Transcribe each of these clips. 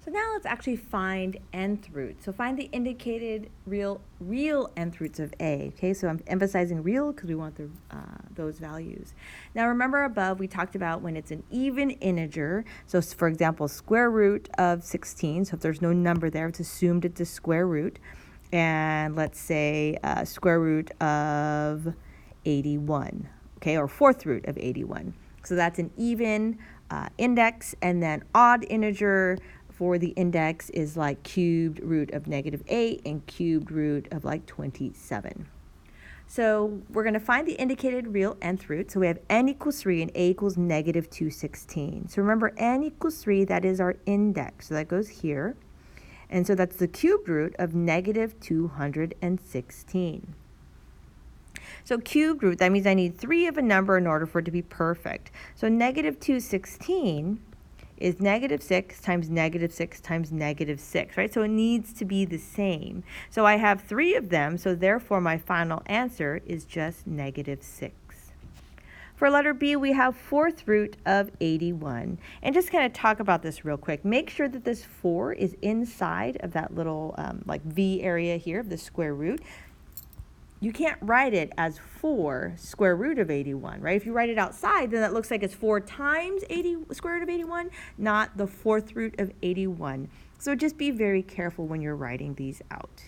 So now let's actually find nth root. So find the indicated real nth roots of a. Okay, so I'm emphasizing real because we want those values. Now remember above we talked about when it's an even integer. So for example, square root of 16. So if there's no number there, it's assumed it's a square root. And let's say square root of 81. Okay, or fourth root of 81. So that's an even index, and then odd integer for the index is like cubed root of -8 and cubed root of like 27. So we're going to find the indicated real nth root. So we have n equals 3 and a equals -216. So remember n equals 3, that is our index. So that goes here. And so that's the cubed root of -216. So cubed root, that means I need 3 of a number in order for it to be perfect. So -216 is -6 times -6 times -6, right? So it needs to be the same. So I have 3 of them, so therefore my final answer is just -6. For letter B, we have fourth root of 81. And just kind of talk about this real quick. Make sure that this 4 is inside of that little like V area here of the square root. You can't write it as 4 square root of 81, right? If you write it outside, then that looks like it's 4 times square root of 81, not the fourth root of 81. So just be very careful when you're writing these out.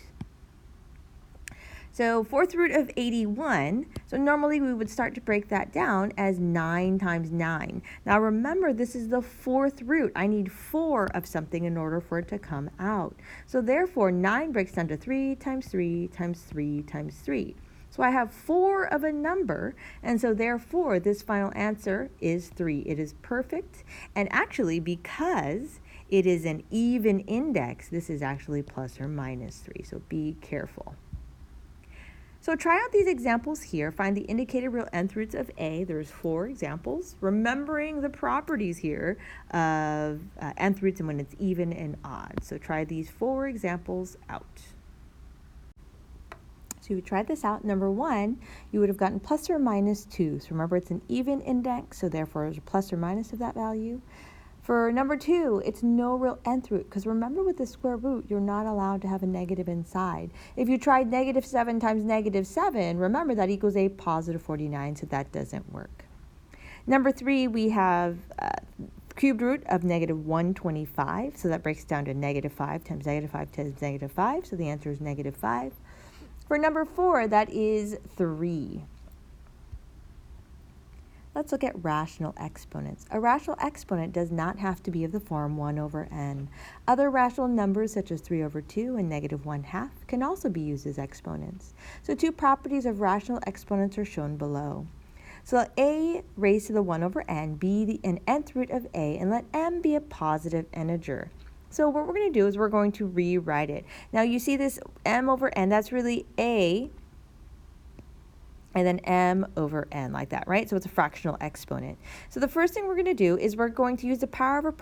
So fourth root of 81, so normally we would start to break that down as 9 times 9. Now remember, this is the fourth root. I need 4 of something in order for it to come out. So therefore, 9 breaks down to 3 times 3 times 3 times 3. So I have 4 of a number, and so therefore this final answer is 3. It is perfect, and actually because it is an even index, this is actually plus or minus 3, so be careful. So try out these examples here. Find the indicated real nth roots of a. There's 4 examples. Remembering the properties here of nth roots and when it's even and odd. So try these 4 examples out. So you would try this out. Number 1, you would have gotten plus or minus 2. So remember, it's an even index, so therefore there's a plus or minus of that value. For number 2, it's no real nth root, because remember with the square root, you're not allowed to have a negative inside. If you tried -7 times -7, remember that equals a positive 49, so that doesn't work. Number 3, we have cubed root of -125, so that breaks down to -5 times -5 times -5, so the answer is -5. For number 4, that is 3. Let's look at rational exponents. A rational exponent does not have to be of the form 1 over n. Other rational numbers such as 3 over 2 and -1/2 can also be used as exponents. So 2 properties of rational exponents are shown below. So let a raised to the 1 over n be an nth root of a, and let m be a positive integer. So what we're going to do is we're going to rewrite it. Now you see this m over n, that's really a and then m over n, like that, right? So it's a fractional exponent. So the first thing we're going to do is we're going to use the power of a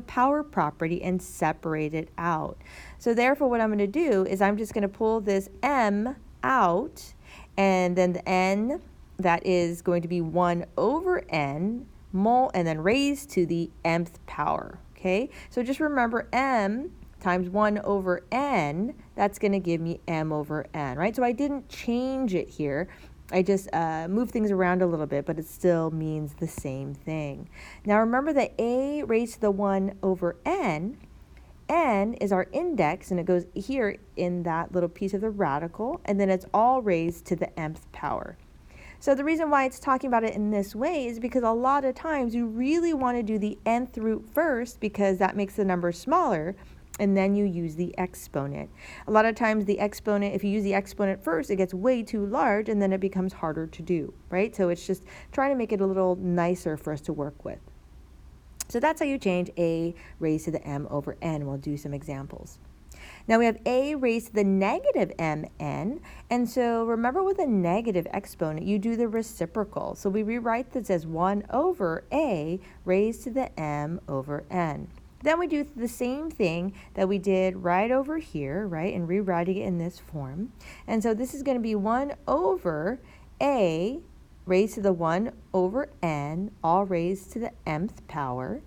power property and separate it out. So therefore what I'm going to do is I'm just going to pull this m out, and then the n, that is going to be 1 over n, and then raised to the mth power, okay? So just remember m times 1 over n, that's going to give me m over n, right? So I didn't change it here. I just moved things around a little bit, but it still means the same thing. Now remember that a raised to the 1 over n is our index, and it goes here in that little piece of the radical, and then it's all raised to the mth power. So the reason why it's talking about it in this way is because a lot of times you really want to do the nth root first, because that makes the number smaller, and then you use the exponent. A lot of times the exponent, if you use the exponent first, it gets way too large, and then it becomes harder to do, right? So it's just trying to make it a little nicer for us to work with. So that's how you change a raised to the m over n. We'll do some examples. Now we have a raised to the negative mn, and so remember with a negative exponent, you do the reciprocal. So we rewrite this as 1 over a raised to the m over n. Then we do the same thing that we did right over here, right, and rewriting it in this form. And so this is going to be 1 over a raised to the 1 over n, all raised to the mth power.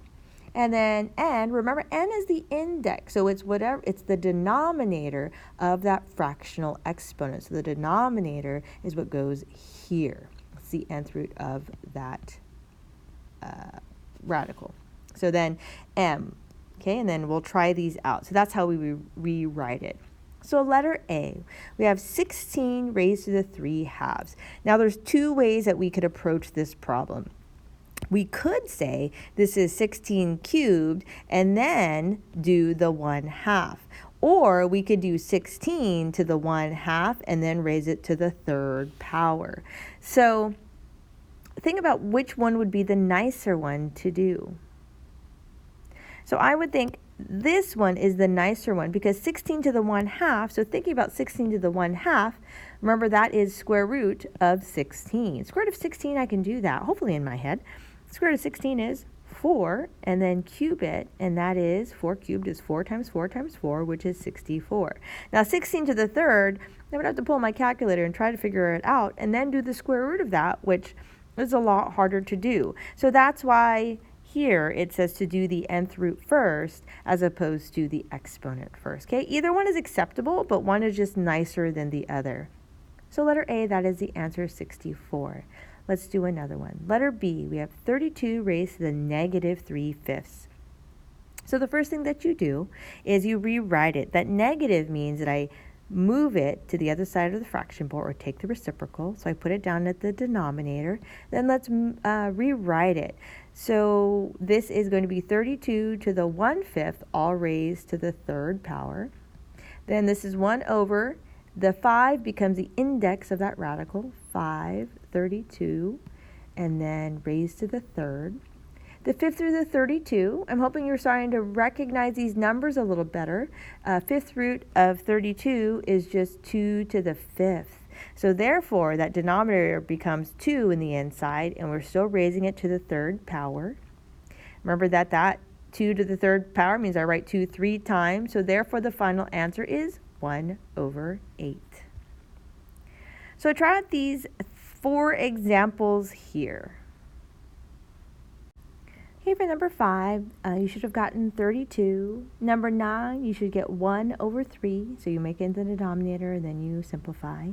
And then n, remember n is the index, so it's the denominator of that fractional exponent. So the denominator is what goes here. It's the nth root of that radical. So then m, okay, and then we'll try these out. So that's how we rewrite it. So letter A, we have 16 raised to the 3/2. Now there's two ways that we could approach this problem. We could say this is 16 cubed and then do the 1/2. Or we could do 16 to the 1/2 and then raise it to the 3rd power. So think about which one would be the nicer one to do. So I would think this one is the nicer one because 16 to the 1/2, so thinking about 16 to the 1/2, remember that is square root of 16. Square root of 16, I can do that, hopefully in my head. Square root of 16 is 4, and then cube it, and that is 4 cubed is 4 times 4 times 4, which is 64. Now 16 to the 3rd, I would have to pull my calculator and try to figure it out, and then do the square root of that, which is a lot harder to do. So that's why here it says to do the nth root first as opposed to the exponent first. Okay, either one is acceptable, but one is just nicer than the other. So letter A, that is the answer, 64. Let's do another one. Letter B, we have 32 raised to the -3/5. So the first thing that you do is you rewrite it. That negative means that I move it to the other side of the fraction board, or take the reciprocal. So I put it down at the denominator. Then let's rewrite it. So this is going to be 32 to the 1/5, all raised to the 3rd power. Then this is 1 over, the 5 becomes the index of that radical, 5, 32, and then raised to the 3rd. The 5th through the 32, I'm hoping you're starting to recognize these numbers a little better. 5th root of 32 is just 2 to the 5th. So therefore, that denominator becomes 2 in the inside, and we're still raising it to the 3rd power. Remember that 2 to the 3rd power means I write 2 3 times, so therefore the final answer is 1 over 8. So try out these 4 examples here. Okay, for number 5, you should have gotten 32. Number 9, you should get 1 over 3. So you make it into the denominator, and then you simplify.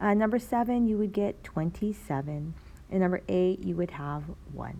Number 7, you would get 27. And number 8, you would have 1.